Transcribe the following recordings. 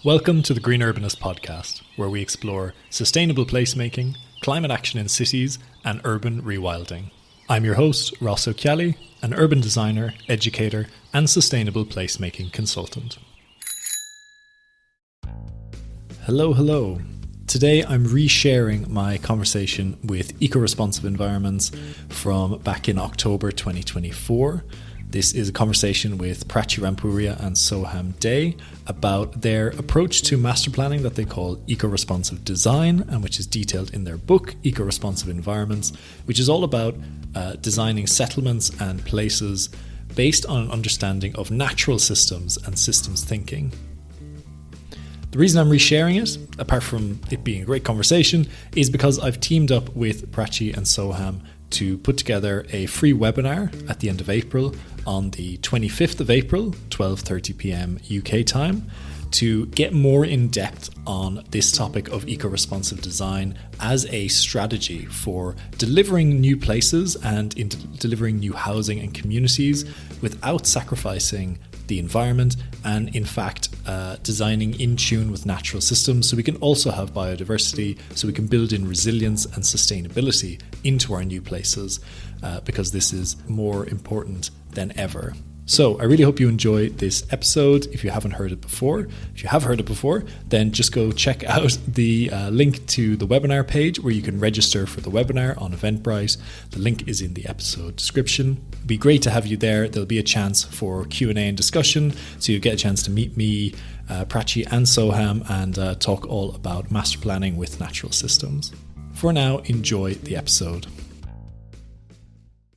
Welcome to the Green Urbanist podcast, where we explore sustainable placemaking, climate action in cities, and urban rewilding. I'm your host, Ross O'Kelly, an urban designer, educator, and sustainable placemaking consultant. Hello. Today I'm resharing my conversation with EcoResponsive environments from back in October 2024. This is a conversation with Prachi, Rampuria and Soham about their approach to master planning that they call EcoResponsive design, and which is detailed in their book, EcoResponsive Environments, which is all about designing settlements and places based on an understanding of natural systems and systems thinking. The reason I'm resharing it, apart from it being a great conversation, is because I've teamed up with Prachi and Soham to put together a free webinar at the end of April on the 25th of April, 12:30 p.m. UK time, to get more in depth on this topic of eco-responsive design as a strategy for delivering new places and in delivering new housing and communities without sacrificing the environment, and in fact designing in tune with natural systems so we can also have biodiversity, so we can build in resilience and sustainability into our new places, because this is more important than ever. So I really hope you enjoy this episode. If you haven't heard it before, if you have heard it before, then just go check out the link to the webinar page where you can register for the webinar on Eventbrite. The link is in the episode description. It'd be great to have you there. There'll be a chance for Q&A and discussion, so you get a chance to meet me, Prachi and Soham, and talk all about master planning with natural systems. For now, enjoy the episode.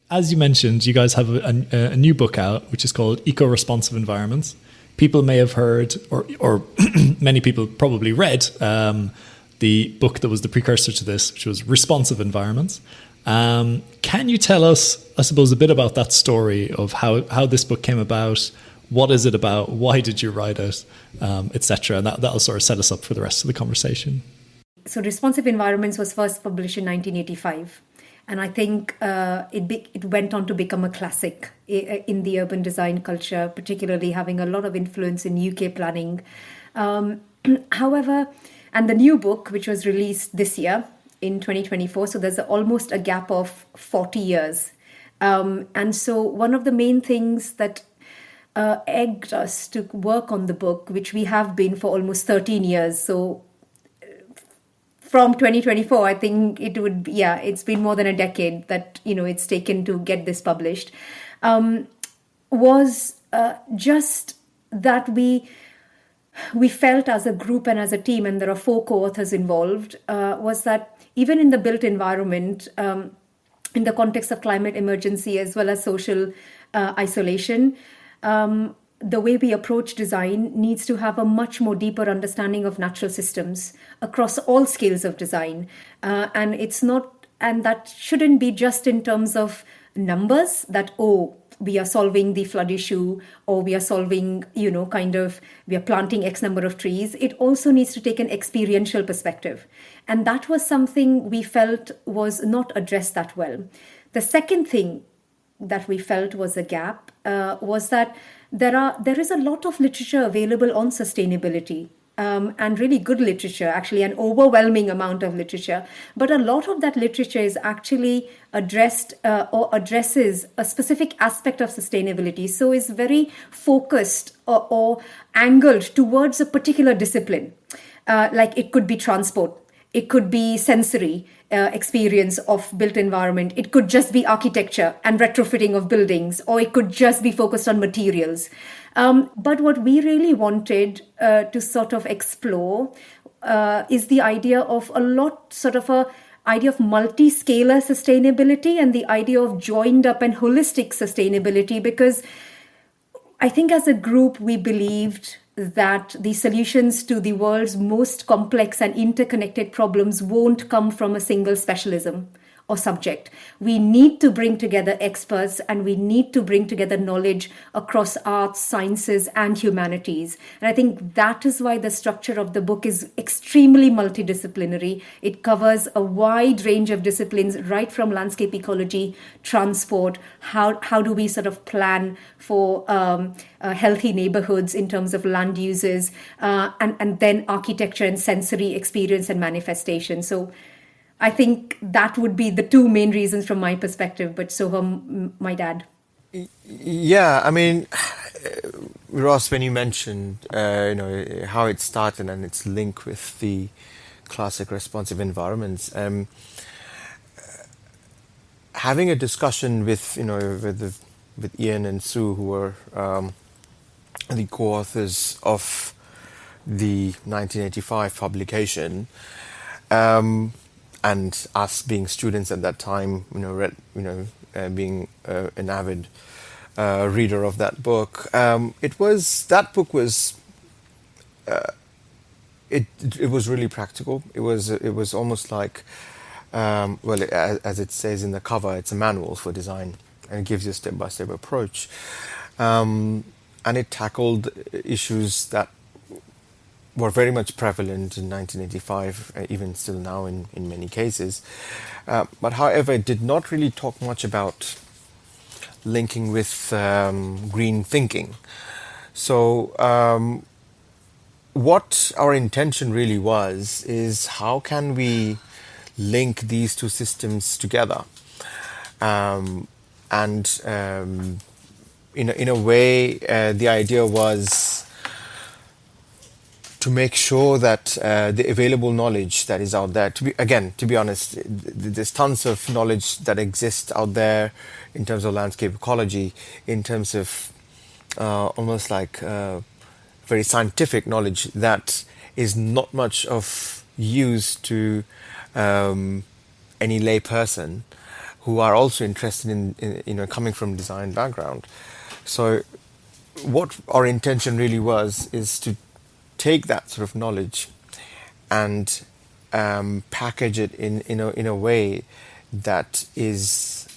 As you mentioned, you guys have a new book out, which is called EcoResponsive Environments. People may have heard, or many people probably read, the book that was the precursor to this, which was Responsive Environments. Can you tell us, I suppose, a bit about that story of how this book came about? What is it about? Why did you write it? Etc. And that'll sort of set us up for the rest of the conversation. So Responsive Environments was first published in 1985. And I think it went on to become a classic in the urban design culture, particularly having a lot of influence in UK planning. However, and the new book, which was released this year in 2024, so there's almost a gap of 40 years. And so one of the main things that egged us to work on the book, which we have been for almost 13 years, so from 2024, I think it's been more than a decade that, it's taken to get this published, was just that we felt as a group and as a team, and there are 4 co-authors involved, was that even in the built environment, in the context of climate emergency as well as social isolation, the way we approach design needs to have a much more deeper understanding of natural systems across all scales of design. And that shouldn't be just in terms of numbers that, we are solving the flood issue, or we are solving, we are planting X number of trees. It also needs to take an experiential perspective. And that was something we felt was not addressed that well. The second thing that we felt was a gap was that there is a lot of literature available on sustainability, and really good literature, actually an overwhelming amount of literature. But a lot of that literature is actually addressed or addresses a specific aspect of sustainability. So is very focused or angled towards a particular discipline. Like it could be transport. It could be sensory experience of built environment. It could just be architecture and retrofitting of buildings, or it could just be focused on materials. But what we really wanted to sort of explore is the idea of idea of multi-scalar sustainability and the idea of joined up and holistic sustainability, because I think as a group we believed that the solutions to the world's most complex and interconnected problems won't come from a single specialism or subject. We need to bring together experts, and we need to bring together knowledge across arts, sciences, and humanities. And I think that is why the structure of the book is extremely multidisciplinary. It covers a wide range of disciplines, right from landscape ecology, transport, how do we sort of plan for healthy neighborhoods in terms of land uses, and then architecture and sensory experience and manifestation. So I think that would be the two main reasons from my perspective, but Soham might add. Yeah, I mean, Ross, when you mentioned, how it started and its link with the classic responsive environments, having a discussion with Ian and Sue, who were the co-authors of the 1985 publication, and us being students at that time, being an avid reader of that book, it was really practical. It was almost like, as it says in the cover, it's a manual for design, and it gives you a step-by-step approach, and it tackled issues that were very much prevalent in 1985, even still now in many cases. But however, it did not really talk much about linking with green thinking. So what our intention really was is, how can we link these two systems together? And in a way, the idea was to make sure that the available knowledge that is out there, to be honest, there's tons of knowledge that exists out there in terms of landscape ecology, in terms of almost like very scientific knowledge that is not much of use to any lay person who are also interested in coming from design background. So what our intention really was is to take that sort of knowledge and package it in a way that is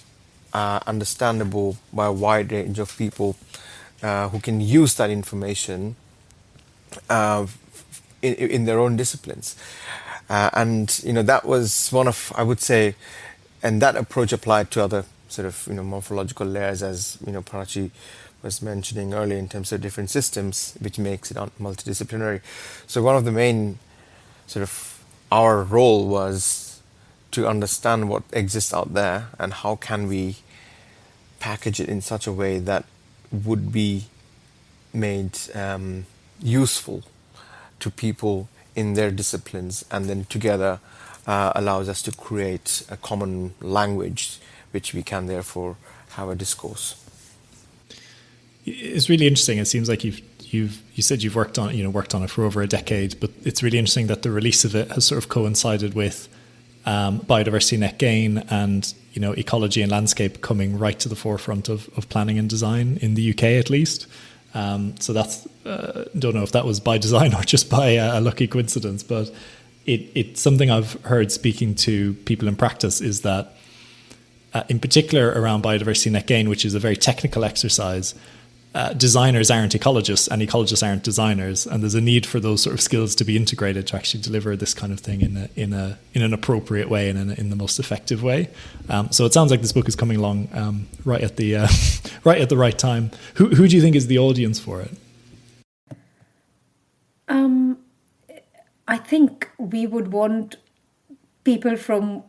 understandable by a wide range of people who can use that information in their own disciplines. And that was one of, I would say, and that approach applied to other sort of morphological layers, as Prachi was mentioning earlier, in terms of different systems, which makes it multidisciplinary. So one of the main sort of our role was to understand what exists out there and how can we package it in such a way that would be made useful to people in their disciplines, and then together allows us to create a common language which we can therefore have a discourse. It's really interesting. It seems like you said you've worked on it for over a decade, but it's really interesting that the release of it has sort of coincided with biodiversity net gain and ecology and landscape coming right to the forefront of planning and design in the UK, at least. So that's don't know if that was by design or just by a lucky coincidence, but it's something I've heard speaking to people in practice, is that in particular around biodiversity net gain, which is a very technical exercise, designers aren't ecologists and ecologists aren't designers, and there's a need for those sort of skills to be integrated to actually deliver this kind of thing in an appropriate way and in the most effective way. So it sounds like this book is coming along right at the right time. Who do you think is the audience for it? I think we would want people from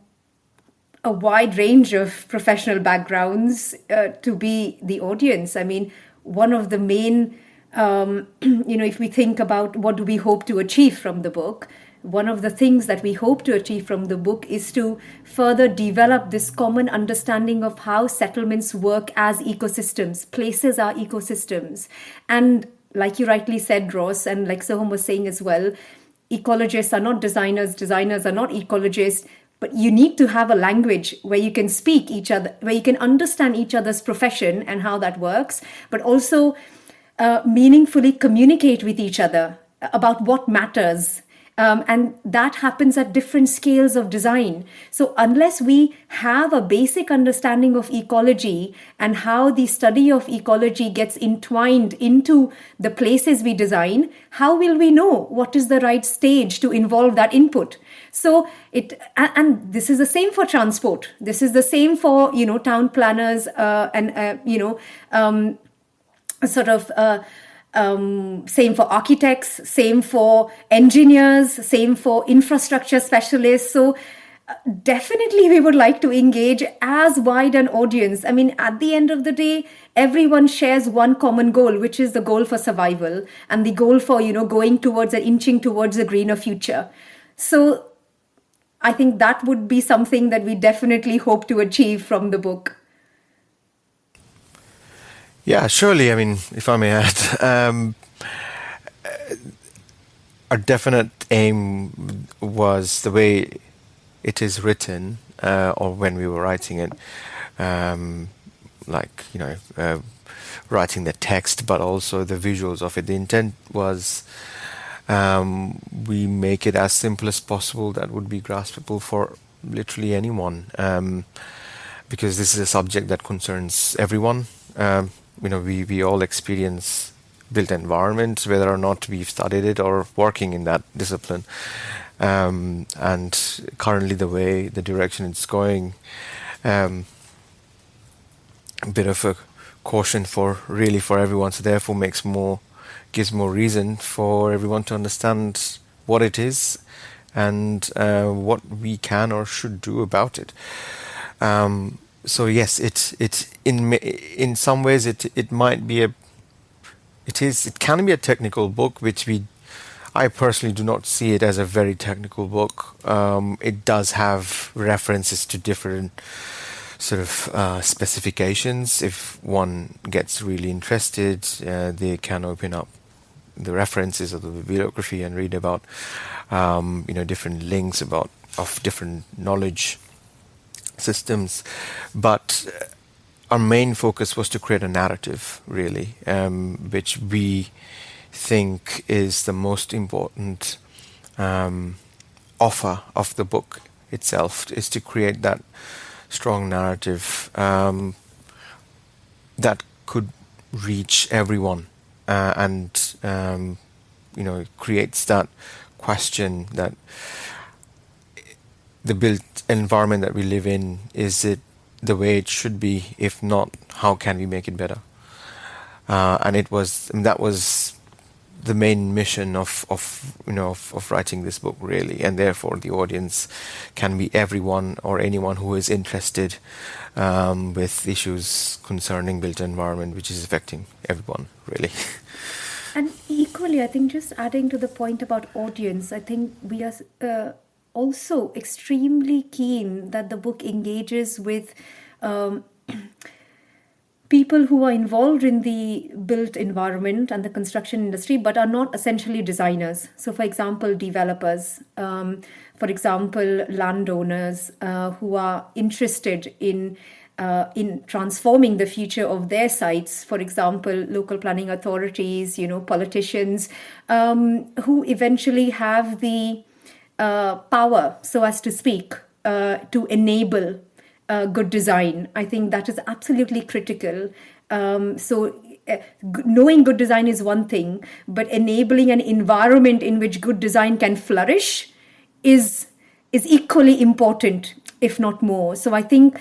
a wide range of professional backgrounds to be the audience. I mean, one of the main, if we think about what do we hope to achieve from the book, one of the things that we hope to achieve from the book is to further develop this common understanding of how settlements work as ecosystems. Places are ecosystems. And like you rightly said, Ross, and like Soham was saying as well, ecologists are not designers, designers are not ecologists, but you need to have a language where you can speak each other, where you can understand each other's profession and how that works, but also meaningfully communicate with each other about what matters. And that happens at different scales of design. So unless we have a basic understanding of ecology and how the study of ecology gets entwined into the places we design, how will we know what is the right stage to involve that input? So and this is the same for transport. This is the same for, town planners same for architects, same for engineers, same for infrastructure specialists. So definitely we would like to engage as wide an audience. I mean, at the end of the day, everyone shares one common goal, which is the goal for survival and the goal for, going towards and inching towards a greener future. So I think that would be something that we definitely hope to achieve from the book. Yeah, surely. I mean, if I may add, our definite aim was the way it is written, or when we were writing it, writing the text, but also the visuals of it. The intent was we make it as simple as possible that would be graspable for literally anyone, because this is a subject that concerns everyone. We all experience built environments, whether or not we've studied it or working in that discipline. And currently the direction it's going, a bit of a caution for everyone. So therefore gives more reason for everyone to understand what it is and what we can or should do about it. So yes, it in some ways it might be it can be a technical book, which I personally do not see it as a very technical book. It does have references to different sort of specifications. If one gets really interested, they can open up the references of the bibliography and read about different links of different knowledge systems. But our main focus was to create a narrative, really, which we think is the most important offer of the book itself, is to create that strong narrative that could reach everyone, and creates that question that the built environment that we live in, is it the way it should be? If not, how can we make it better? And that was the main mission of writing this book, really. And therefore the audience can be everyone or anyone who is interested with issues concerning built environment, which is affecting everyone, really. And equally, I think, just adding to the point about audience, I think we are also extremely keen that the book engages with people who are involved in the built environment and the construction industry, but are not essentially designers. So, for example, developers, for example, landowners who are interested in transforming the future of their sites. For example, local planning authorities, politicians, who eventually have the power, so as to speak, to enable good design. I think that is absolutely critical. Knowing good design is one thing, but enabling an environment in which good design can flourish is equally important, if not more. So I think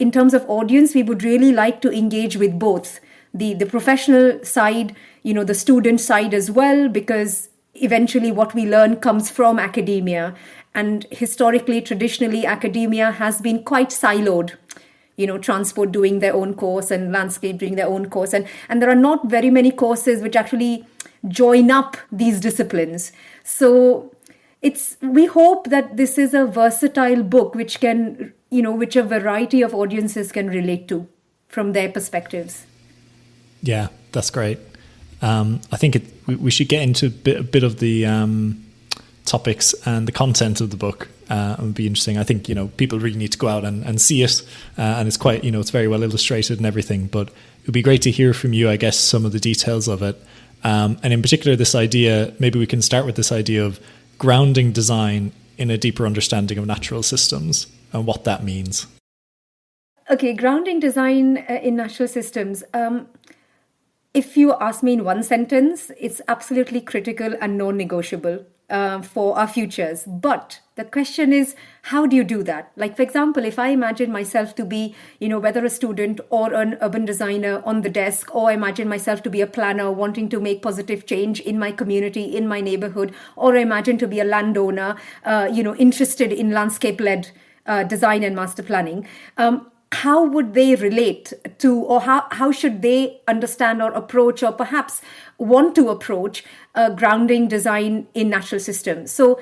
in terms of audience, we would really like to engage with both the professional side, the student side as well, because eventually what we learn comes from academia. And historically, traditionally, academia has been quite siloed. Transport doing their own course and landscape doing their own course. And there are not very many courses which actually join up these disciplines. So we hope that this is a versatile book which can, which a variety of audiences can relate to from their perspectives. Yeah, that's great. I think we should get into a bit of the topics and the content of the book. It would be interesting. I think, people really need to go out and see it. And it's quite, it's very well illustrated and everything. But it would be great to hear from you, I guess, some of the details of it. And in particular, this idea, maybe we can start with this idea of grounding design in a deeper understanding of natural systems and what that means. Okay, grounding design in natural systems. If you ask me in one sentence, it's absolutely critical and non-negotiable for our futures. But the question is, how do you do that? Like, for example, if I imagine myself to be, whether a student or an urban designer on the desk, or I imagine myself to be a planner wanting to make positive change in my community, in my neighborhood, or I imagine to be a landowner, interested in landscape-led design and master planning, how would they relate to, or how should they understand or approach, or perhaps want to approach grounding design in natural systems? So,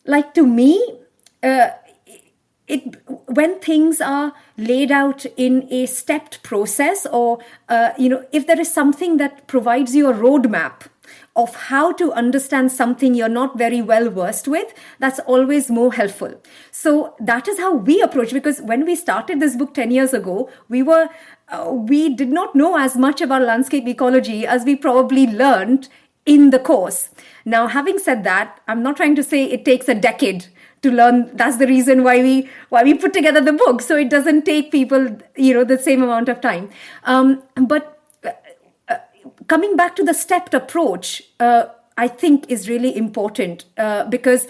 like, to me, when things are laid out in a stepped process, or if there is something that provides you a roadmap of how to understand something you're not very well versed with, that's always more helpful. So that is how we approach, because when we started this book 10 years ago, we did not know as much about landscape ecology as we probably learned in the course. Now, having said that, I'm not trying to say it takes a decade to learn. That's the reason why we put together the book, so it doesn't take people the same amount of time. But coming back to the stepped approach, I think is really important because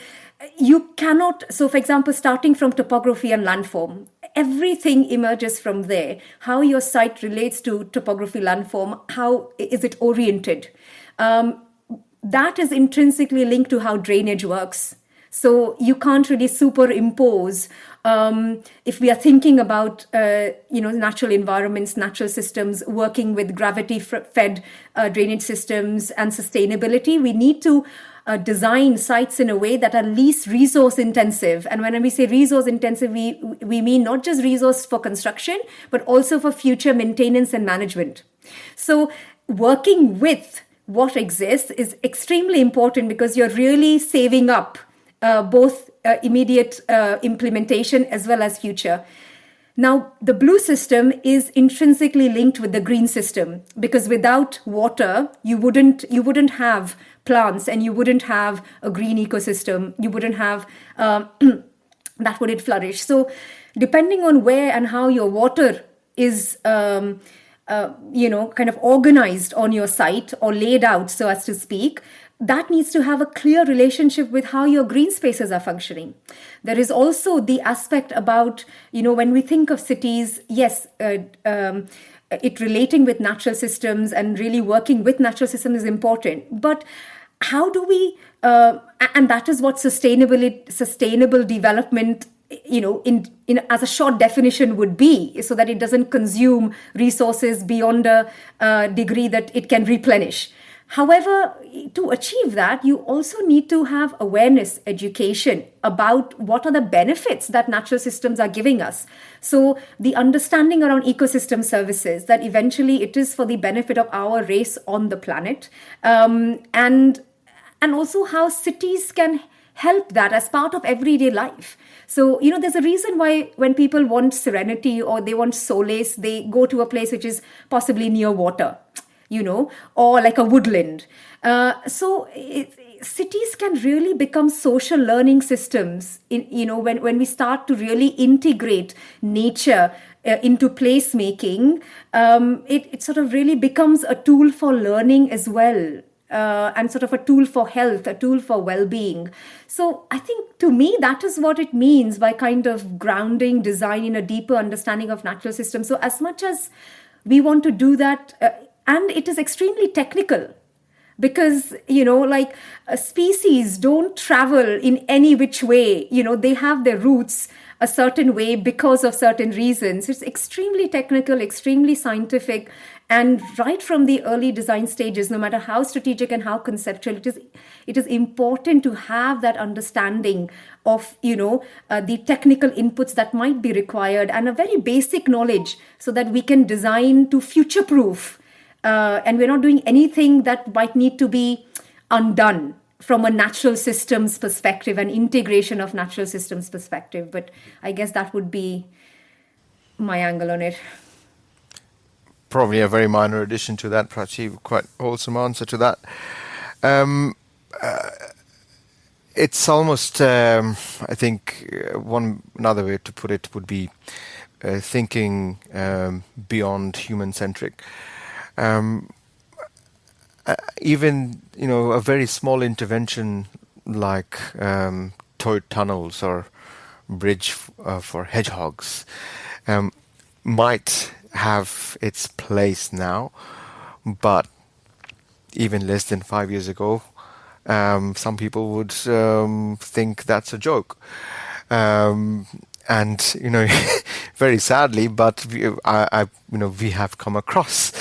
you cannot. So, for example, starting from topography and landform, everything emerges from there. How your site relates to topography, landform, how is it oriented? That is intrinsically linked to how drainage works. So you can't really superimpose. If we are thinking about natural environments, natural systems, working with gravity-fed drainage systems and sustainability, we need to design sites in a way that are least resource intensive. And when we say resource intensive, we mean not just resource for construction, but also for future maintenance and management. So working with what exists is extremely important, because you're really saving up both immediate implementation as well as future. Now, the blue system is intrinsically linked with the green system, because without water, you wouldn't have plants, and you wouldn't have a green ecosystem. You wouldn't have that wouldn't flourish. So, depending on where and how your water is, kind of organized on your site or laid out, so as to speak, that needs to have a clear relationship with how your green spaces are functioning. There is also the aspect about, when we think of cities, yes, it relating with natural systems and really working with natural systems is important. But how do we, and that is what sustainable development, in as a short definition would be, so that it doesn't consume resources beyond a degree that it can replenish. However, to achieve that, you also need to have awareness, education about what are the benefits that natural systems are giving us. So the understanding around ecosystem services, that eventually it is for the benefit of our race on the planet, and also how cities can help that as part of everyday life. So, there's a reason why when people want serenity or they want solace, they go to a place which is possibly near water, or like a woodland. Cities can really become social learning systems when we start to really integrate nature into placemaking. It sort of really becomes a tool for learning as well. And sort of a tool for health, a tool for well-being. So I think, to me, that is what it means by kind of grounding design in a deeper understanding of natural systems. So as much as we want to do that, and it is extremely technical, because, species don't travel in any which way. They have their roots a certain way because of certain reasons. It's extremely technical, extremely scientific. And right from the early design stages, no matter how strategic and how conceptual, it is important to have that understanding of, the technical inputs that might be required, and a very basic knowledge, so that we can design to future-proof. And we're not doing anything that might need to be undone from a natural systems perspective and integration of natural systems perspective. But I guess that would be my angle on it. probably a very minor addition to that, Prachi. Quite wholesome answer to that. Um, it's almost, I think, another way to put it would be thinking beyond human-centric. Even a very small intervention like toad tunnels or bridge for hedgehogs might have its place now, but even less than 5 years ago, some people would think that's a joke. And very sadly, but we have come across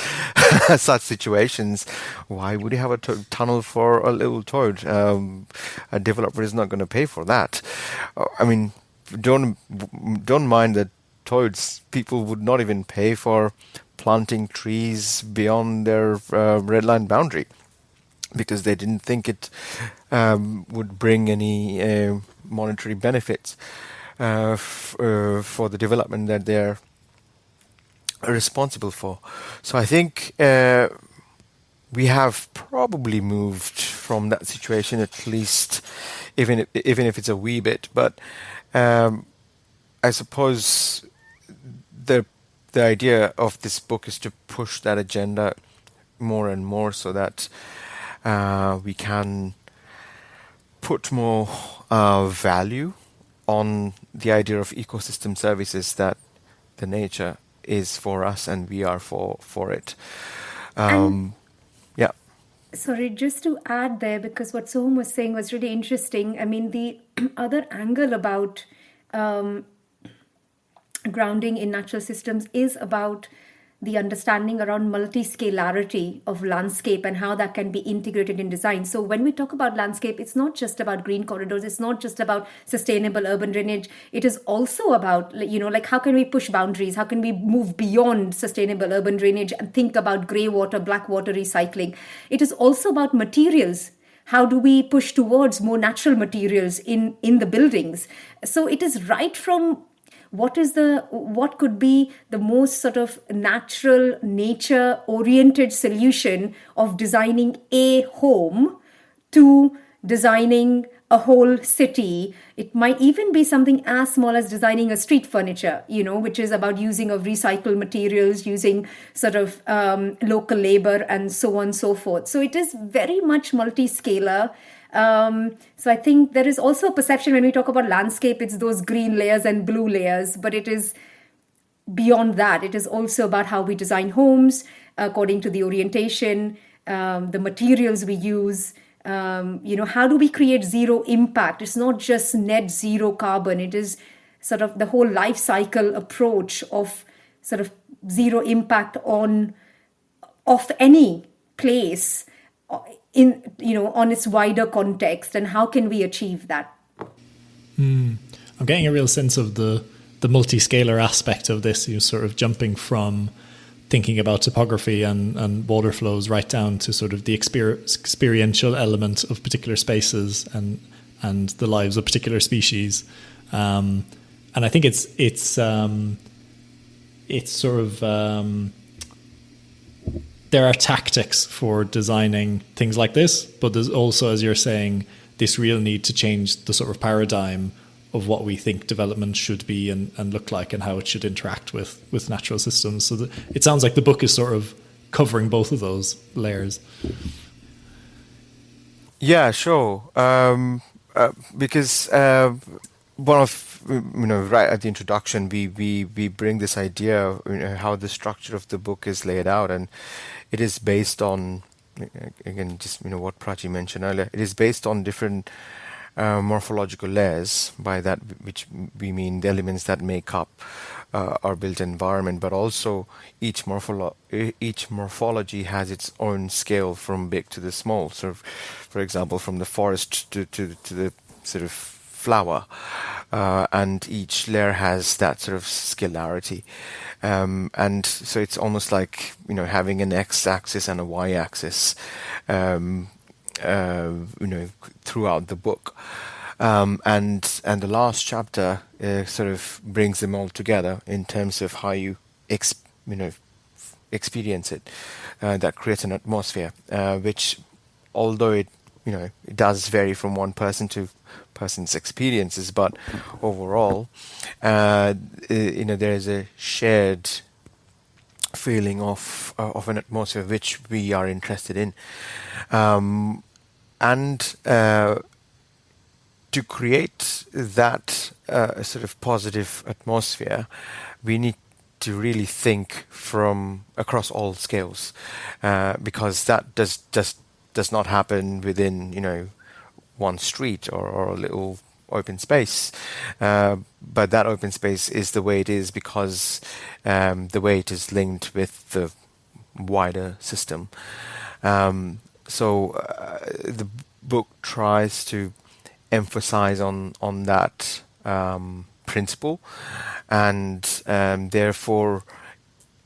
such situations. Why would you have a tunnel for a little toad? A developer is not going to pay for that. I mean, don't mind the toads. People would not even pay for planting trees beyond their red line boundary, because they didn't think it would bring any monetary benefits for the development that they're responsible for. So I think we have probably moved from that situation, at least, even if it's a wee bit. But I suppose the idea of this book is to push that agenda more and more, so that we can put more value on the idea of ecosystem services, that the nature is for us and we are for it. Yeah. Sorry, just to add there, because what Soham was saying was really interesting. I mean, the other angle about grounding in natural systems is about the understanding around multi-scalarity of landscape and how that can be integrated in design. So when we talk about landscape, it's not just about green corridors, it's not just about sustainable urban drainage. It is also about, like how can we push boundaries? How can we move beyond sustainable urban drainage and think about grey water, black water recycling? It is also about materials. How do we push towards more natural materials in the buildings? So it is right from what could be the most sort of natural, nature-oriented solution of designing a home to designing a whole city. It might even be something as small as designing a street furniture, which is about using of recycled materials, using sort of local labor, and so on and so forth. So it is very much multi-scalar. So I think there is also a perception when we talk about landscape, it's those green layers and blue layers, but it is beyond that. It is also about how we design homes according to the orientation, the materials we use. How do we create zero impact? It's not just net zero carbon. It is sort of the whole life cycle approach of sort of zero impact of any place on its wider context, and how can we achieve that? I'm getting a real sense of the multi-scalar aspect of this. You're sort of jumping from thinking about topography and water flows right down to sort of the experiential element of particular spaces and the lives of particular species. And I think it's sort of there are tactics for designing things like this, but there's also, as you're saying, this real need to change the sort of paradigm of what we think development should be and look like, and how it should interact with natural systems. So it sounds like the book is sort of covering both of those layers. Yeah, sure. Because one of right at the introduction, we bring this idea, how the structure of the book is laid out, and it is based on, again, just what Prachi mentioned earlier. It is based on different morphological layers. By that, which we mean the elements that make up our built environment, but also each morphology has its own scale from big to the small. So, for example, from the forest to the sort of flower, and each layer has that sort of scalarity. And so it's almost like having an x-axis and a y-axis throughout the book, and the last chapter sort of brings them all together in terms of how you experience it, that creates an atmosphere, which, although it it does vary from one person to person's experiences, but overall, there is a shared feeling of an atmosphere which we are interested in, and to create that sort of positive atmosphere, we need to really think from across all scales, because that does not happen within one street or a little open space. But that open space is the way it is because the way it is linked with the wider system. So the book tries to emphasize on that principle, and therefore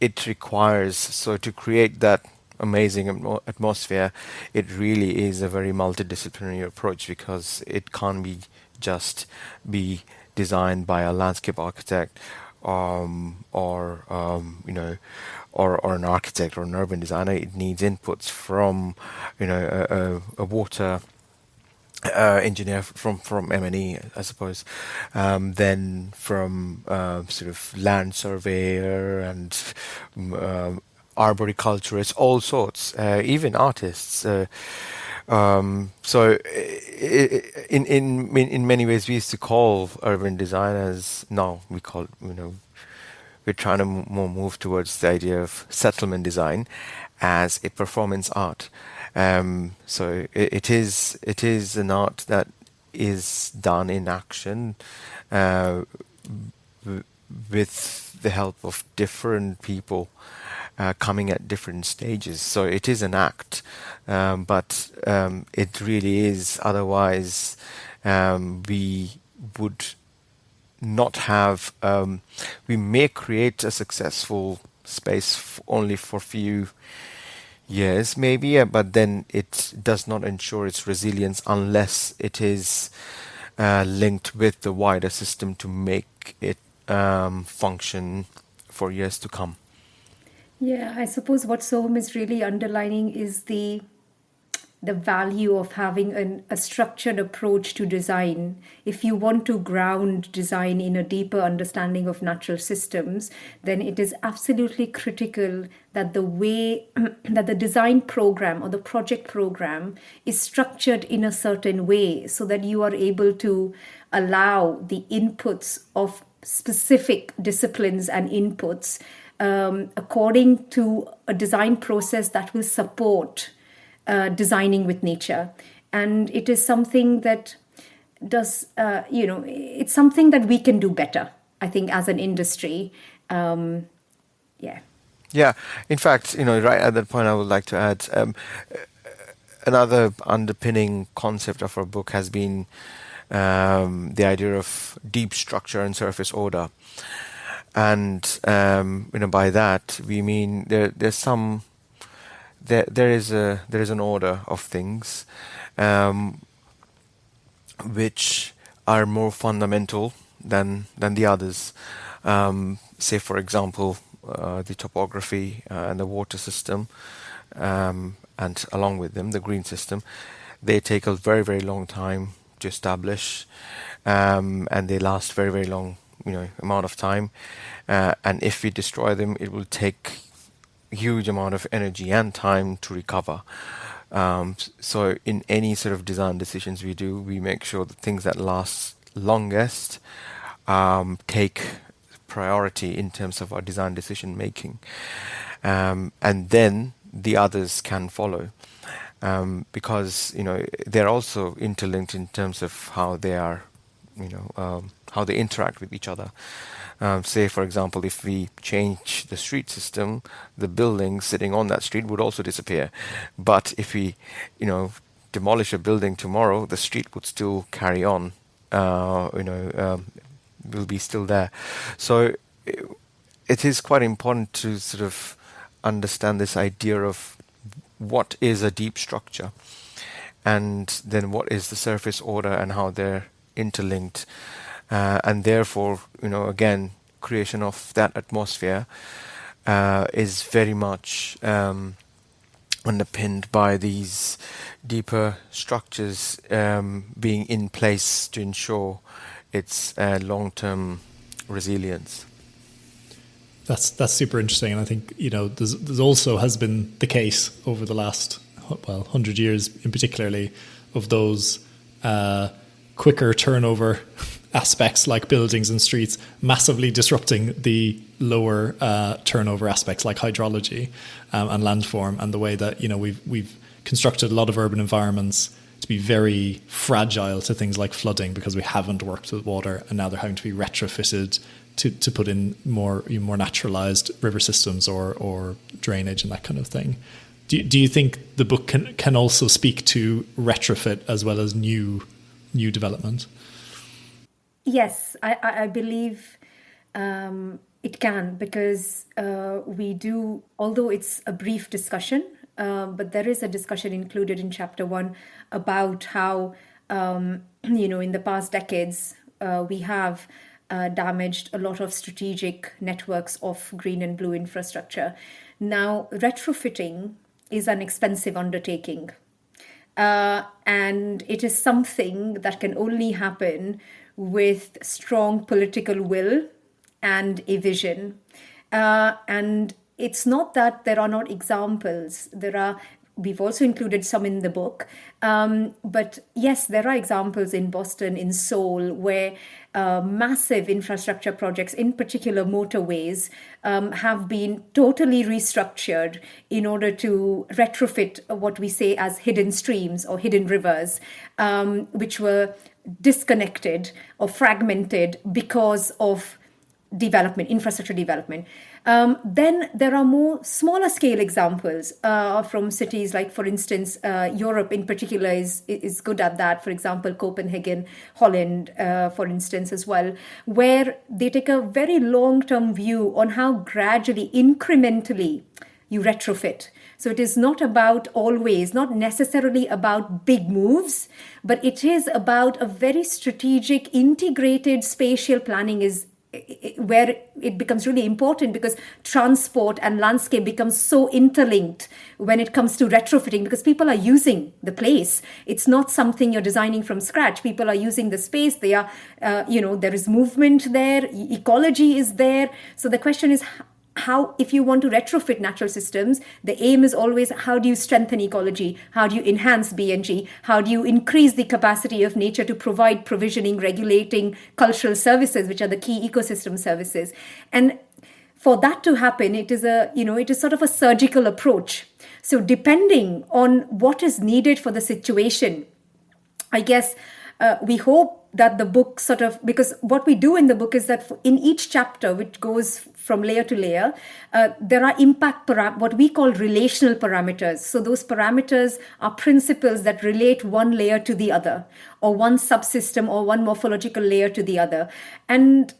it requires, so to create that amazing atmosphere, it really is a very multidisciplinary approach, because it can't be designed by a landscape architect, or an architect or an urban designer. It needs inputs from a water engineer from M&E, I suppose, then from sort of land surveyor and arboriculturists, all sorts, even artists. So in many ways, we used to call urban design as, now we call, we're trying to more move towards the idea of settlement design as a performance art. So it is an art that is done in action, with the help of different people coming at different stages. So it is an act, but it really is. Otherwise, we would not have. We may create a successful space only for few years, maybe, but then it does not ensure its resilience unless it is linked with the wider system to make it function for years to come. Yeah, I suppose what Soham is really underlining is the value of having a structured approach to design. If you want to ground design in a deeper understanding of natural systems, then it is absolutely critical that the way that the design program or the project program is structured in a certain way, so that you are able to allow the inputs of specific disciplines and inputs according to a design process that will support designing with nature. And it is something that it's something that we can do better, I think, as an industry. Yeah. Yeah. In fact, right at that point, I would like to add another underpinning concept of our book has been the idea of deep structure and surface order. And by that we mean there is an order of things which are more fundamental than the others. Say, for example, the topography and the water system, and along with them the green system. They take a very, very long time to establish, and they last very, very long amount of time, and if we destroy them, it will take huge amount of energy and time to recover. So in any sort of design decisions we do, we make sure the things that last longest take priority in terms of our design decision making, and then the others can follow, because they're also interlinked in terms of how they are, how they interact with each other. Say, for example, if we change the street system, the buildings sitting on that street would also disappear. But if we, demolish a building tomorrow, the street would still carry on, will be still there. So it is quite important to sort of understand this idea of what is a deep structure, and then what is the surface order and how they're interlinked. And therefore, again, creation of that atmosphere is very much underpinned by these deeper structures being in place to ensure its long-term resilience. That's super interesting, and I think there's also has been the case over the last 100 years, in particularly, of those quicker turnover aspects like buildings and streets massively disrupting the lower turnover aspects like hydrology and landform, and the way that we've constructed a lot of urban environments to be very fragile to things like flooding because we haven't worked with water, and now they're having to be retrofitted to put in more naturalized river systems or drainage and that kind of thing. Do you think the book can also speak to retrofit as well as new development? Yes, I believe it can, because we do, although it's a brief discussion, but there is a discussion included in chapter 1 about how, in the past decades, we have damaged a lot of strategic networks of green and blue infrastructure. Now, retrofitting is an expensive undertaking. And it is something that can only happen with strong political will and a vision. And it's not that there are not examples. We've also included some in the book. But yes, there are examples in Boston, in Seoul, where massive infrastructure projects, in particular motorways, have been totally restructured in order to retrofit what we say as hidden streams or hidden rivers, which were disconnected or fragmented because of infrastructure development. Then there are more smaller scale examples from cities like, for instance, Europe in particular is good at that. For example, Copenhagen, Holland, for instance, as well, where they take a very long-term view on how gradually, incrementally, you retrofit. So it is not necessarily about big moves, but it is about a very strategic, integrated spatial planning is where it becomes really important, because transport and landscape becomes so interlinked when it comes to retrofitting, because people are using the place. It's not something you're designing from scratch. People are using the space. They are, there is movement there. Ecology is there. So the question is, how, if you want to retrofit natural systems, the aim is always, how do you strengthen ecology? How do you enhance BNG? How do you increase the capacity of nature to provide provisioning, regulating cultural services, which are the key ecosystem services? And for that to happen, it is sort of a surgical approach. So depending on what is needed for the situation, I guess we hope that the book because what we do in the book is that in each chapter, which goes from layer to layer, there are what we call relational parameters. So those parameters are principles that relate one layer to the other, or one subsystem or one morphological layer to the other. And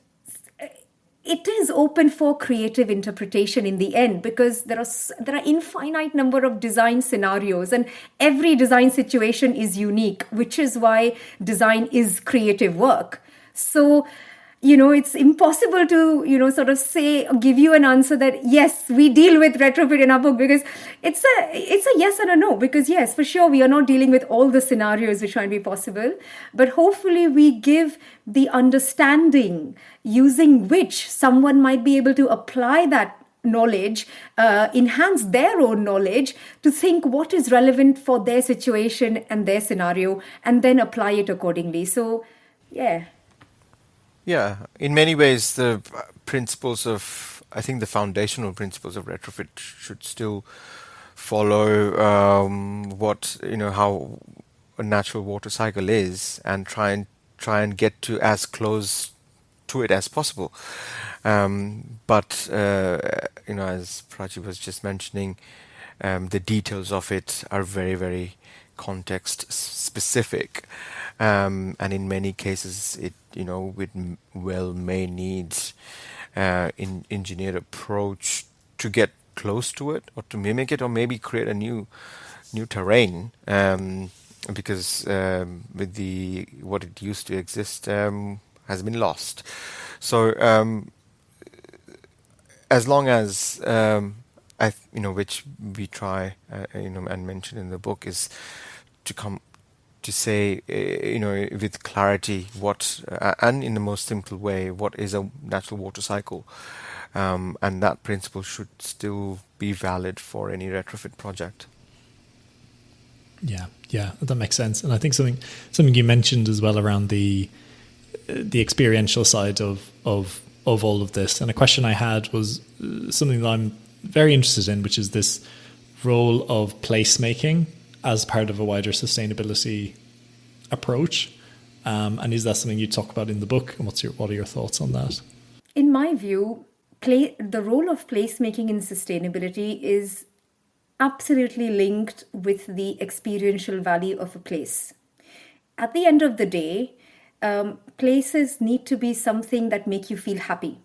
it is open for creative interpretation in the end, because there are infinite number of design scenarios, and every design situation is unique, which is why design is creative work. So, it's impossible to, sort of give you an answer that, yes, we deal with retrofit in our book, because it's a yes and a no. Because yes, for sure, we are not dealing with all the scenarios which might be possible, but hopefully we give the understanding using which someone might be able to apply that knowledge, enhance their own knowledge to think what is relevant for their situation and their scenario, and then apply it accordingly. So, yeah. Yeah, in many ways, the I think the foundational principles of retrofit should still follow how a natural water cycle is, and try and get to as close to it as possible. But as Prachi was just mentioning, the details of it are very, very context specific, and in many cases it may need engineered approach to get close to it, or to mimic it, or maybe create a new terrain, because with what it used to exist has been lost. So as long as which we try, and mention in the book, is to come to say, with clarity what, and in the most simple way, what is a natural water cycle, and that principle should still be valid for any retrofit project. Yeah, that makes sense. And I think something you mentioned as well around the experiential side of all of this. And a question I had was something that I'm very interested in, which is this role of placemaking as part of a wider sustainability approach. And is that something you talk about in the book? And what are your thoughts on that? In my view, the role of placemaking in sustainability is absolutely linked with the experiential value of a place. At the end of the day, places need to be something that make you feel happy.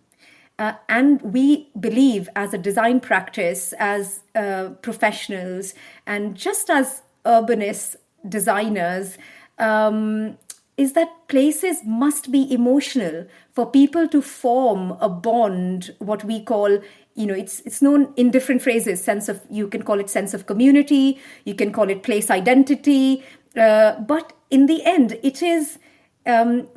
And we believe, as a design practice, as professionals, and just as urbanists, designers, is that places must be emotional for people to form a bond, what we call, it's known in different phrases, you can call it sense of community, you can call it place identity, but in the end, it is a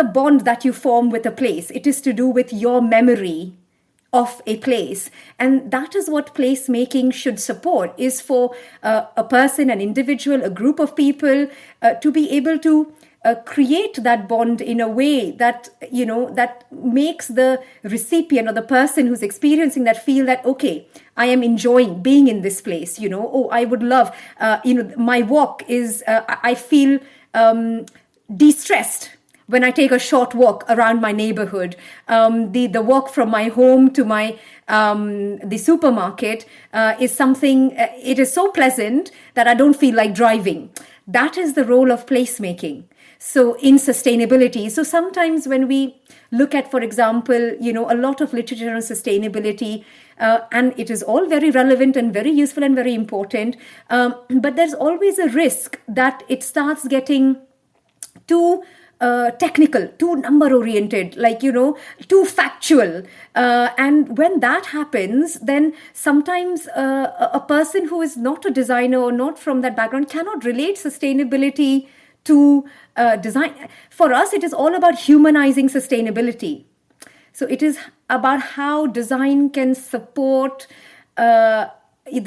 bond that you form with a place. It is to do with your memory of a place. And that is what placemaking should support, is for a person, an individual, a group of people to be able to create that bond in a way that, that makes the recipient or the person who's experiencing that feel that, okay, I am enjoying being in this place, I would love, my walk is, I feel de-stressed when I take a short walk around my neighborhood. The walk from my home to my the supermarket is something, it is so pleasant that I don't feel like driving. That is the role of placemaking. So in sustainability, so sometimes when we look at, for example, a lot of literature on sustainability, and it is all very relevant and very useful and very important, but there's always a risk that it starts getting too technical, too number oriented, too factual. And when that happens, then sometimes a person who is not a designer or not from that background cannot relate sustainability to design. For us, it is all about humanizing sustainability. So it is about how design can support the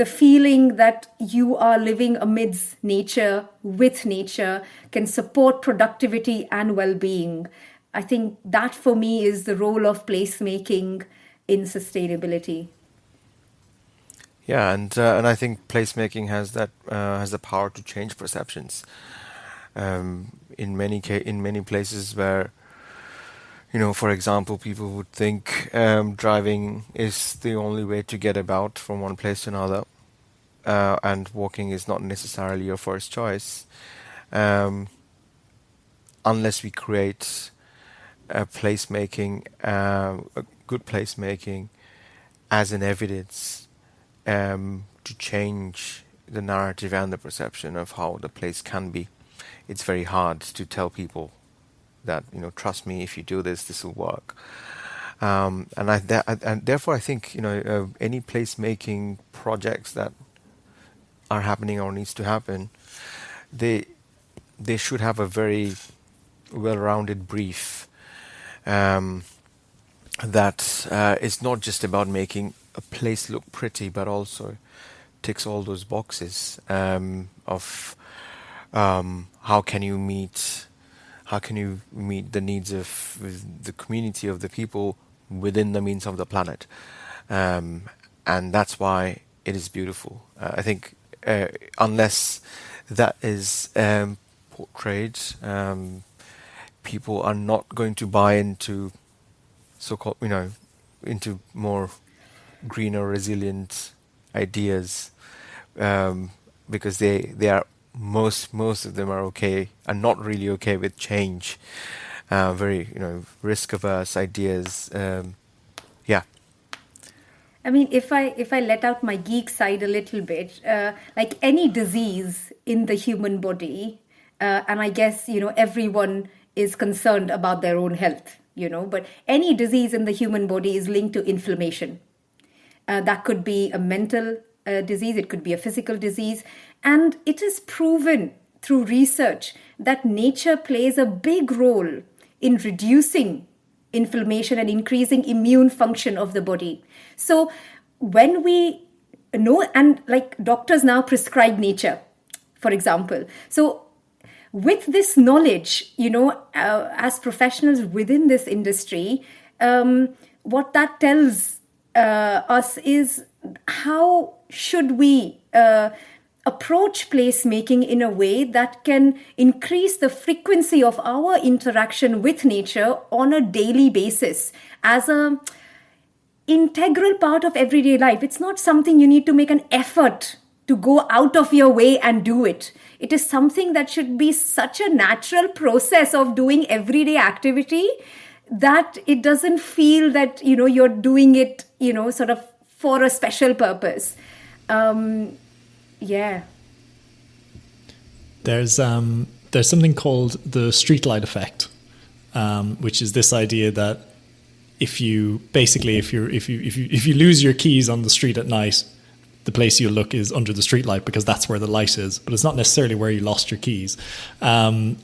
feeling that you are living amidst nature, with nature, can support productivity and well-being. I think that for me is the role of placemaking in sustainability. Yeah, and I think placemaking has the power to change perceptions. In many places where, for example, people would think driving is the only way to get about from one place to another, and walking is not necessarily your first choice, unless we create a good placemaking as an evidence to change the narrative and the perception of how the place can be. It's very hard to tell people that, trust me, if you do this, this will work. And therefore, I think, any placemaking projects that are happening or needs to happen, they should have a very well-rounded brief that is not just about making a place look pretty, but also ticks all those boxes of how can you meet the needs of the community of the people within the means of the planet, and that's why it is beautiful. I think unless that is portrayed, people are not going to buy into so-called, into more greener, resilient ideas, because they are most of them are not really okay with change, very risk averse ideas. Yeah. I mean, if I let out my geek side a little bit, like any disease in the human body, and I guess everyone is concerned about their own health, but any disease in the human body is linked to inflammation. That could be a mental disease, it could be a physical disease. And it is proven through research that nature plays a big role in reducing inflammation and increasing immune function of the body. So when we know, and like doctors now prescribe nature, for example. So with this knowledge, as professionals within this industry, what that tells us is how should we approach placemaking in a way that can increase the frequency of our interaction with nature on a daily basis as a integral part of everyday life. It's not something you need to make an effort to go out of your way and do it. It is something that should be such a natural process of doing everyday activity that it doesn't feel that, you're doing it, sort of for a special purpose. Yeah. There's something called the streetlight effect, which is this idea that if you lose your keys on the street at night, the place you look is under the streetlight because that's where the light is, but it's not necessarily where you lost your keys. And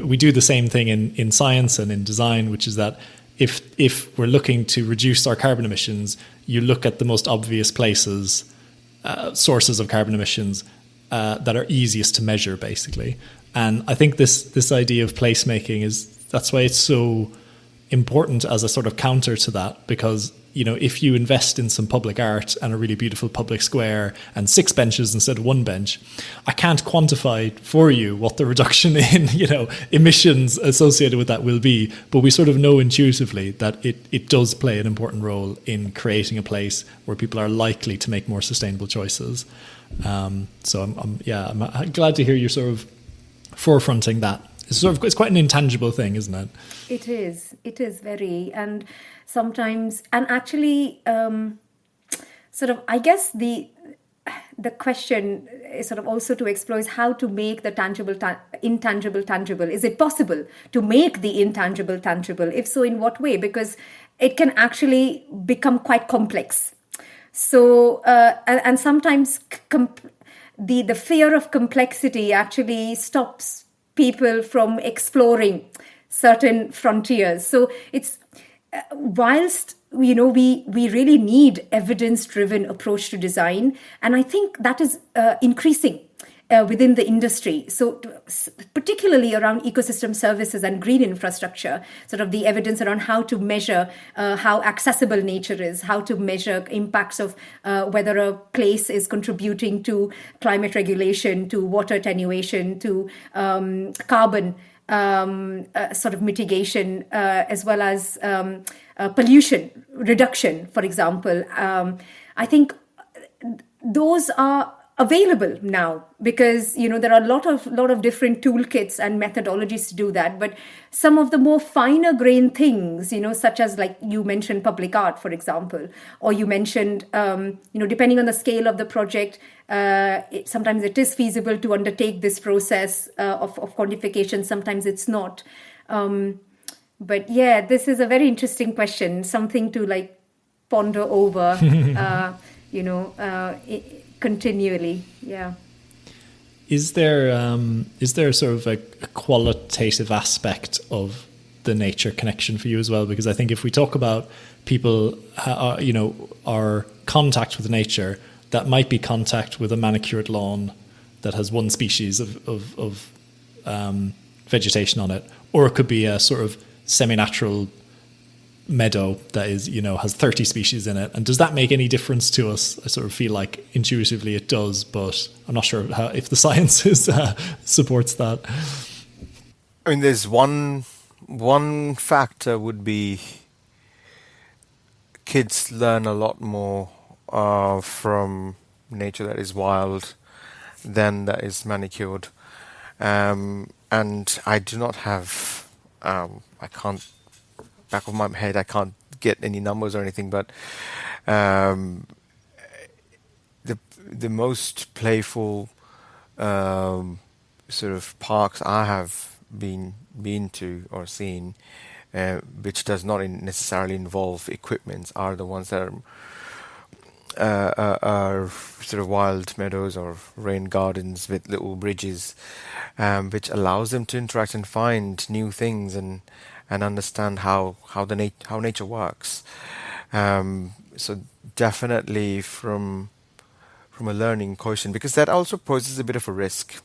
we do the same thing in science and in design, which is that if we're looking to reduce our carbon emissions, you look at the most obvious places, sources of carbon emissions that are easiest to measure, basically. And I think this idea of placemaking that's why it's so important as a sort of counter to that, because if you invest in some public art and a really beautiful public square and 6 benches instead of 1 bench, I can't quantify for you what the reduction in emissions associated with that will be, but we sort of know intuitively that it does play an important role in creating a place where people are likely to make more sustainable choices. So I'm glad to hear you sort of forefronting that. It's quite an intangible thing, isn't it? It is very, and sometimes, and actually, sort of, I guess the question is sort of also to explore is how to make the intangible tangible. Is it possible to make the intangible tangible? If so, in what way? Because it can actually become quite complex. So, and sometimes the fear of complexity actually stops people from exploring certain frontiers. So it's whilst we really need evidence-driven approach to design, and I think that is increasing within the industry. So particularly around ecosystem services and green infrastructure, sort of the evidence around how to measure how accessible nature is, how to measure impacts of whether a place is contributing to climate regulation, to water attenuation, to carbon sort of mitigation, as well as pollution reduction, for example. I think those are available now because there are a lot of different toolkits and methodologies to do that, but some of the more finer grained things, such as like you mentioned public art, for example, or you mentioned depending on the scale of the project, sometimes it is feasible to undertake this process of quantification, sometimes it's not. But yeah, this is a very interesting question, something to like ponder over continually. Yeah. Is there sort of a qualitative aspect of the nature connection for you as well? Because I think if we talk about people, our contact with nature, that might be contact with a manicured lawn that has one species of vegetation on it, or it could be a sort of semi-natural meadow that is, has 30 species in it. And does that make any difference to us? I sort of feel like intuitively it does, but I'm not sure if the science supports that. I mean, there's one factor would be kids learn a lot more from nature that is wild than that is manicured. And I do not have, I can't, back of my head, I can't get any numbers or anything, but the most playful sort of parks I have been to or seen, which does not necessarily involve equipment, are the ones that are sort of wild meadows or rain gardens with little bridges, which allows them to interact and find new things and understand how nature works. So definitely from a learning quotient, because that also poses a bit of a risk,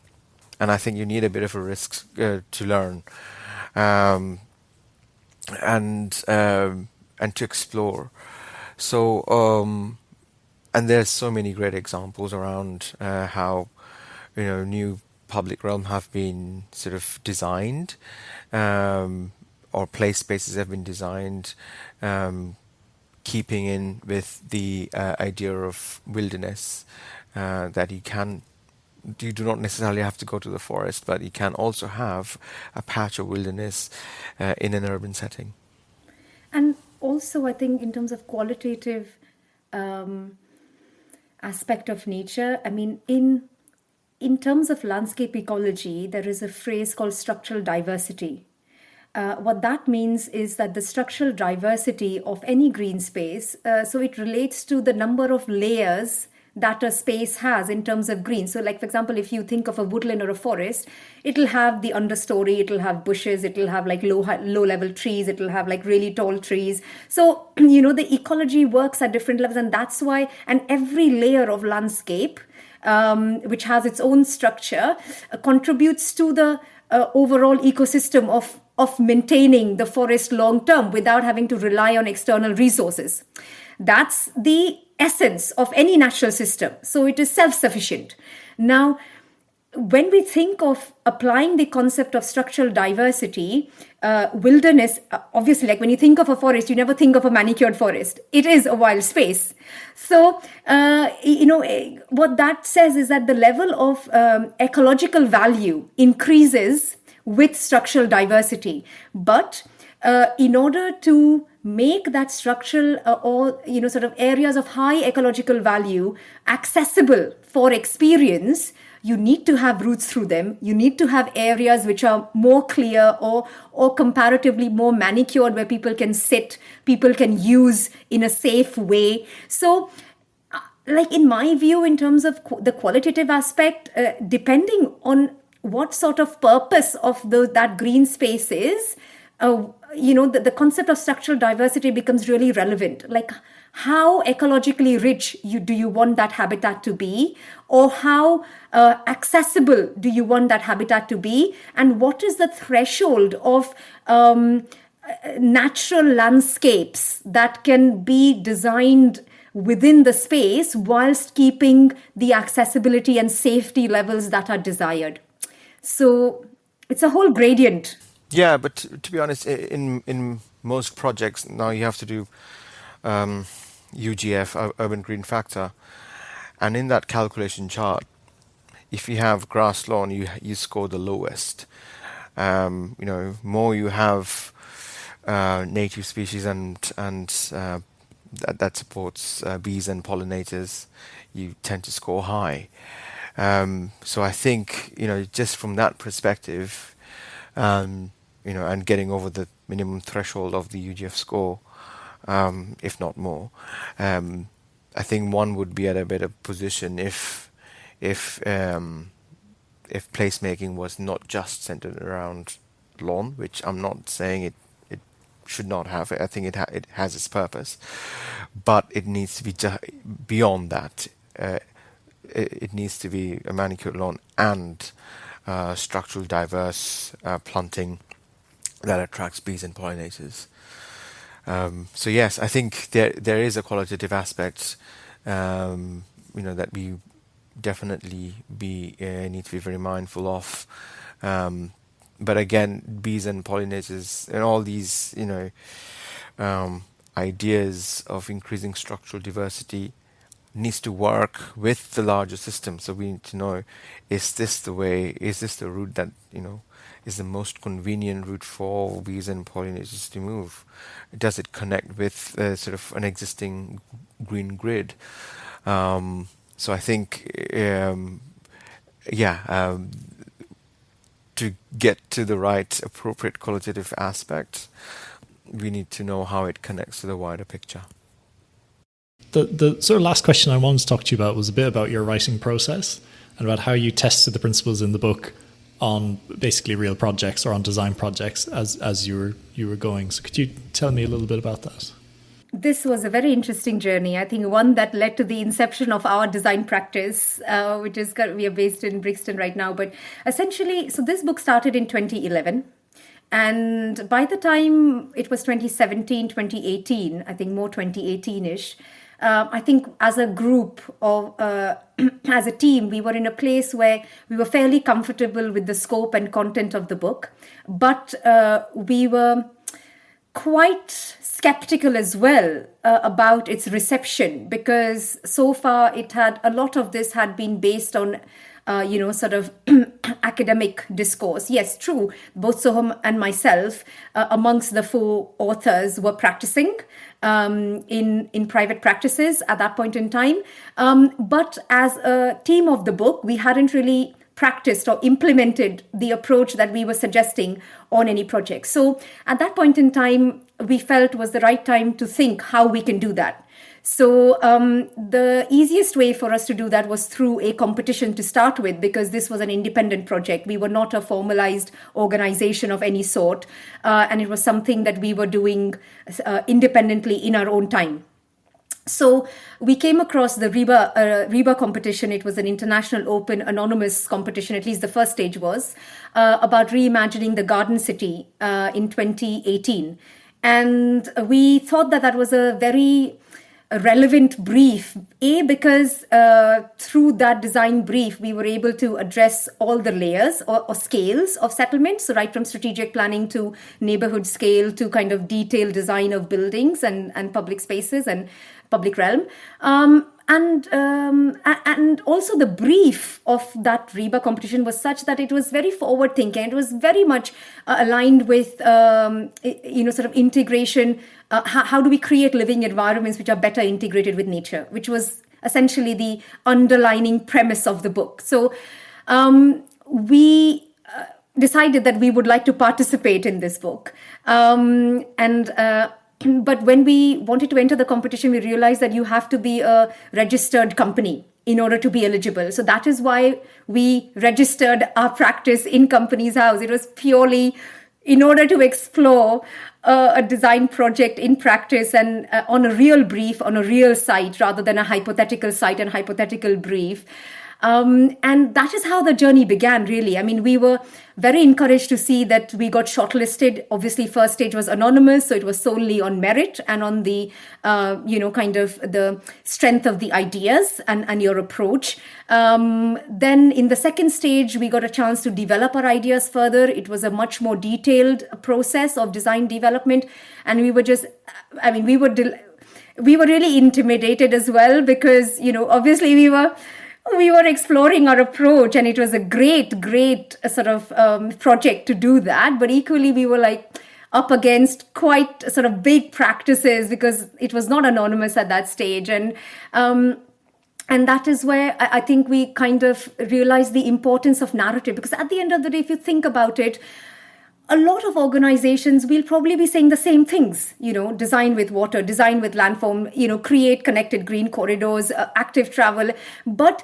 and I think you need a bit of a risk to learn, and to explore. So and there's so many great examples around how new public realm have been sort of designed, or play spaces have been designed, keeping in with the idea of wilderness, that you do not necessarily have to go to the forest, but you can also have a patch of wilderness in an urban setting. And also, I think in terms of qualitative aspect of nature, I mean, in terms of landscape ecology, there is a phrase called structural diversity. What that means is that the structural diversity of any green space, so it relates to the number of layers that a space has in terms of green. So like, for example, if you think of a woodland or a forest, it'll have the understory, it'll have bushes, it'll have like low level trees, it'll have like really tall trees. So, the ecology works at different levels, and that's why, and every layer of landscape, which has its own structure, contributes to the overall ecosystem of maintaining the forest long term without having to rely on external resources. That's the essence of any natural system. So it is self-sufficient. Now, when we think of applying the concept of structural diversity, wilderness, obviously, like when you think of a forest, you never think of a manicured forest. It is a wild space. So, what that says is that the level of ecological value increases with structural diversity. But in order to make that structural or sort of areas of high ecological value accessible for experience, you need to have routes through them. You need to have areas which are more clear or comparatively more manicured, where people can sit, people can use in a safe way. So, like in my view, in terms of the qualitative aspect, depending on what sort of purpose of that green space is, the concept of structural diversity becomes really relevant. Like, how ecologically rich do you want that habitat to be, or how accessible do you want that habitat to be, and what is the threshold of natural landscapes that can be designed within the space whilst keeping the accessibility and safety levels that are desired. So it's a whole gradient. Yeah, but to be honest, in most projects now you have to do UGF, Urban Green Factor, and in that calculation chart, if you have grass lawn, you score the lowest. More you have native species and that supports bees and pollinators, you tend to score high. So I think just from that perspective, and getting over the minimum threshold of the UGF score, if not more, I think one would be at a better position if placemaking was not just centered around lawn, which I'm not saying it should not have. I think it has its purpose, but it needs to be beyond that. It needs to be a manicured lawn and structural diverse planting that attracts bees and pollinators. So yes, I think there is a qualitative aspect that we definitely need to be very mindful of. But again, bees and pollinators and all these ideas of increasing structural diversity needs to work with the larger system. So we need to know, is this the route that is the most convenient route for bees and pollinators to move? Does it connect with sort of an existing green grid? To to get to the right appropriate qualitative aspect, we need to know how it connects to the wider picture. The sort of last question I wanted to talk to you about was a bit about your writing process and about how you tested the principles in the book on basically real projects or on design projects as you were going. So could you tell me a little bit about that? This was a very interesting journey. I think one that led to the inception of our design practice, which is we are based in Brixton right now. But essentially, so this book started in 2011. And by the time it was 2017, 2018, I think more 2018-ish, I think as a group of, as a team, we were in a place where we were fairly comfortable with the scope and content of the book. But we were quite skeptical as well about its reception, because so far a lot of this had been based on sort of academic discourse. Yes, true. Both Soham and myself, amongst the 4 authors, were practicing in private practices at that point in time. But as a team of the book, we hadn't really practiced or implemented the approach that we were suggesting on any project. So at that point in time, we felt was the right time to think how we can do that. So the easiest way for us to do that was through a competition to start with, because this was an independent project. We were not a formalized organization of any sort, and it was something that we were doing independently in our own time. So we came across the REBA competition. It was an international open anonymous competition, at least the first stage was, about reimagining the garden city in 2018. And we thought that was a very relevant brief, because through that design brief, we were able to address all the layers or scales of settlements, so right from strategic planning to neighborhood scale to kind of detailed design of buildings and public spaces and public realm. And also the brief of that REBA competition was such that it was very forward thinking. It was very much aligned with, sort of integration. How do we create living environments which are better integrated with nature, which was essentially the underlining premise of the book. So we decided that we would like to participate in this book. But when we wanted to enter the competition, we realized that you have to be a registered company in order to be eligible. So that is why we registered our practice in Companies House. It was purely in order to explore a design project in practice and on a real brief, on a real site, rather than a hypothetical site and hypothetical brief. And that is how the journey began, really. I mean, we were very encouraged to see that we got shortlisted. Obviously, first stage was anonymous, so it was solely on merit and on the, kind of the strength of the ideas and your approach. Then in the second stage, we got a chance to develop our ideas further. It was a much more detailed process of design development. And we were really intimidated as well, because, obviously we were exploring our approach, and it was a great sort of project to do that. But equally, we were like up against quite sort of big practices, because it was not anonymous at that stage. And that is where I think we kind of realized the importance of narrative, because at the end of the day, if you think about it, a lot of organizations will probably be saying the same things, design with water, design with landform, create connected green corridors, active travel. But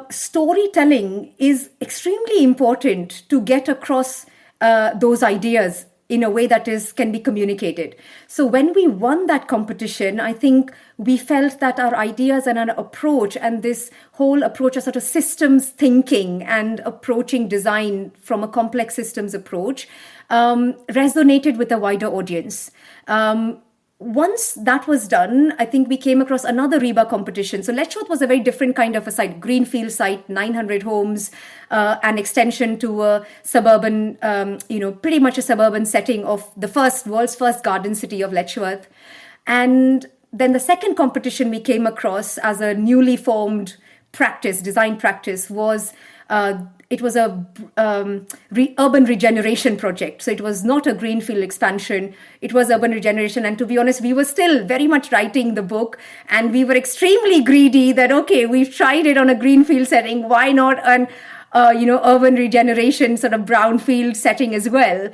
storytelling is extremely important to get across those ideas in a way that can be communicated. So when we won that competition, I think we felt that our ideas and our approach, and this whole approach of sort of systems thinking and approaching design from a complex systems approach, resonated with a wider audience. Once that was done, I think we came across another REBA competition. So Letchworth was a very different kind of a site, greenfield site, 900 homes, an extension to a suburban, pretty much a suburban setting of the world's first garden city of Letchworth. And then the second competition we came across as a newly formed design practice, was it was a urban regeneration project. So it was not a greenfield expansion. It was urban regeneration. And to be honest, we were still very much writing the book, and we were extremely greedy that, okay, we've tried it on a greenfield setting. Why not urban regeneration sort of brownfield setting as well.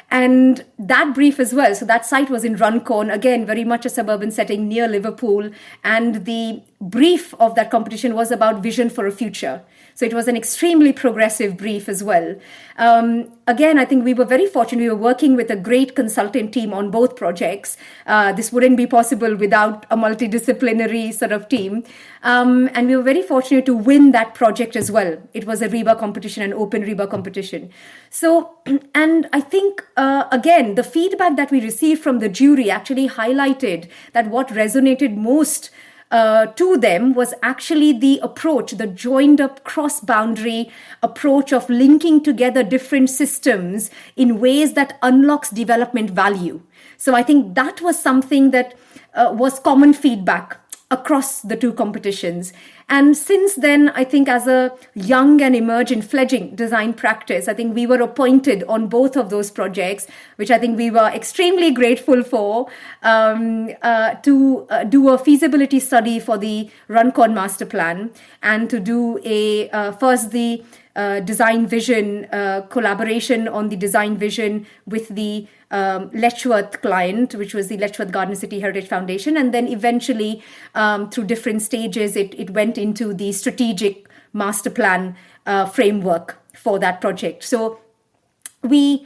And that brief as well. So that site was in Runcorn, again, very much a suburban setting near Liverpool. And the brief of that competition was about vision for a future. So it was an extremely progressive brief as well. Again, I think we were very fortunate. We were working with a great consultant team on both projects. This wouldn't be possible without a multidisciplinary sort of team. And we were very fortunate to win that project as well. It was a REBA competition, an open REBA competition. So, and I think, again, the feedback that we received from the jury actually highlighted that what resonated most to them was actually the approach, the joined up cross-boundary approach of linking together different systems in ways that unlocks development value. So I think that was something that was common feedback across the two competitions. And since then, I think as a young and emerging fledgling design practice, I think we were appointed on both of those projects, which I think we were extremely grateful for, to do a feasibility study for the Runcorn master plan and to do first the design vision collaboration on the design vision with the Letchworth client, which was the Letchworth Garden City Heritage Foundation. And then eventually, through different stages, it went into the strategic master plan framework for that project. So we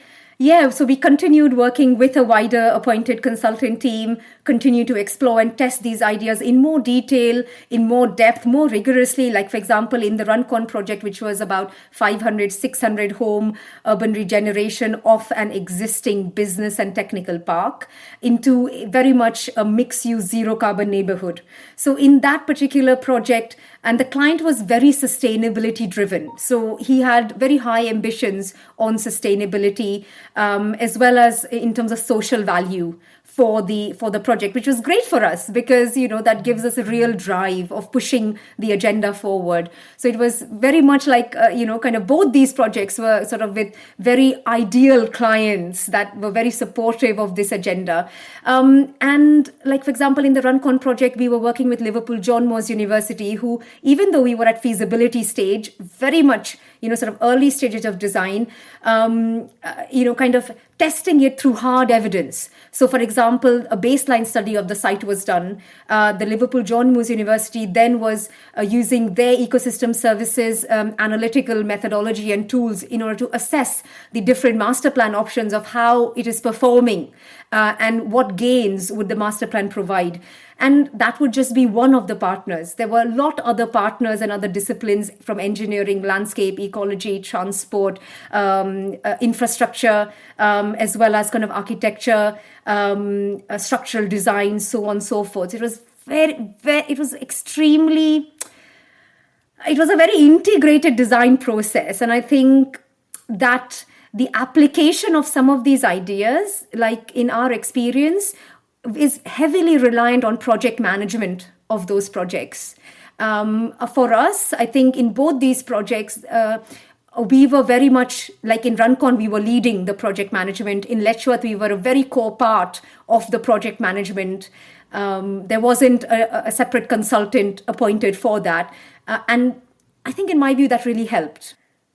continued working with a wider appointed consultant team, continue to explore and test these ideas in more detail, in more depth, more rigorously. Like, for example, in the Runcorn project, which was about 500, 600 home urban regeneration of an existing business and technical park into very much a mixed-use zero carbon neighborhood. So in that particular project, and the client was very sustainability driven. So he had very high ambitions on sustainability, as well as in terms of social value for the project, which was great for us because, that gives us a real drive of pushing the agenda forward. So it was very much like, kind of both these projects were sort of with very ideal clients that were very supportive of this agenda. And like, for example, in the Runcorn project, we were working with Liverpool John Moores University, who, even though we were at feasibility stage, very much, sort of early stages of design, kind of testing it through hard evidence. So, for example, a baseline study of the site was done. The Liverpool John Moores University then was using their ecosystem services analytical methodology and tools in order to assess the different master plan options of how it is performing and what gains would the master plan provide. And that would just be one of the partners. There were a lot other partners and other disciplines from engineering, landscape, ecology, transport, infrastructure, as well as kind of architecture, structural design, so on and so forth. It was it was a very integrated design process. And I think that the application of some of these ideas, like in our experience, is heavily reliant on project management of those projects. For us, I think in both these projects, we were very much, like in Runcorn, we were leading the project management. In Letchworth, we were a very core part of the project management. There wasn't a separate consultant appointed for that. And I think in my view, that really helped.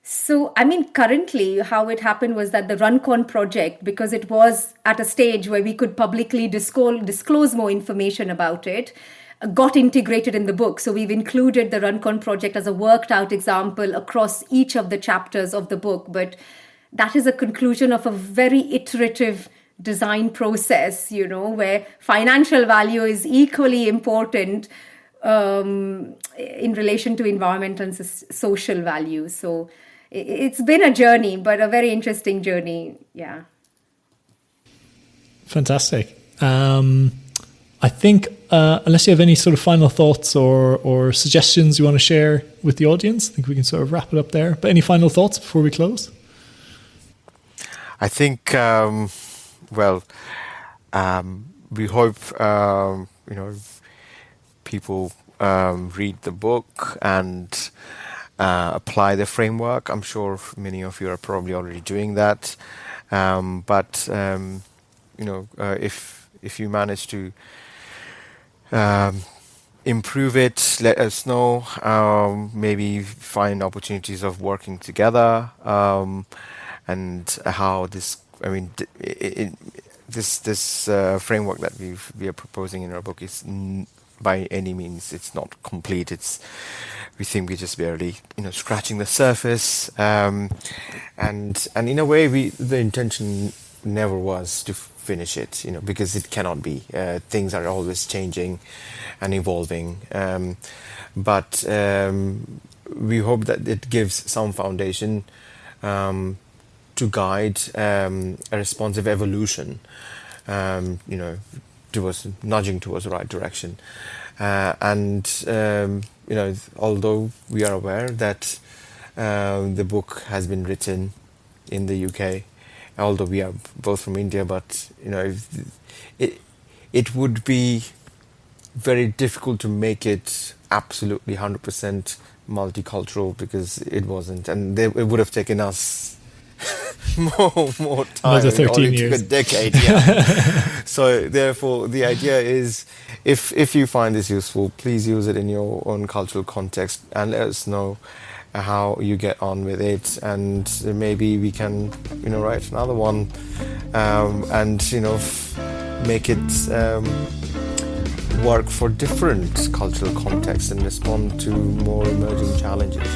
So, I mean, currently how it happened was that the Runcorn project, because it was at a stage where we could publicly disclose more information about it, got integrated in the book. So we've included the Runcorn project as a worked out example across each of the chapters of the book. But that is a conclusion of a very iterative design process, where financial value is equally important in relation to environmental and social value. So it's been a journey, but a very interesting journey. Yeah. Fantastic. I think unless you have any sort of final thoughts or suggestions you want to share with the audience, I think we can sort of wrap it up there. But any final thoughts before we close? I think, we hope, people read the book and apply the framework. I'm sure many of you are probably already doing that. But if you manage to improve it, let us know. Maybe find opportunities of working together, and how this. I mean, this framework that we are proposing in our book is by any means it's not complete. We think we're just barely scratching the surface, and in a way the intention never was to finish it, because it cannot be. Things are always changing and evolving, but we hope that it gives some foundation to guide a responsive evolution, towards nudging towards the right direction. Although we are aware that the book has been written in the UK, although we are both from India, but it would be very difficult to make it absolutely 100% multicultural, because it wasn't, and it would have taken us more time. Another 13 years. Took a decade, yeah. So therefore, the idea is, if you find this useful, please use it in your own cultural context and let us know how you get on with it, and maybe we can write another one, and make it work for different cultural contexts and respond to more emerging challenges.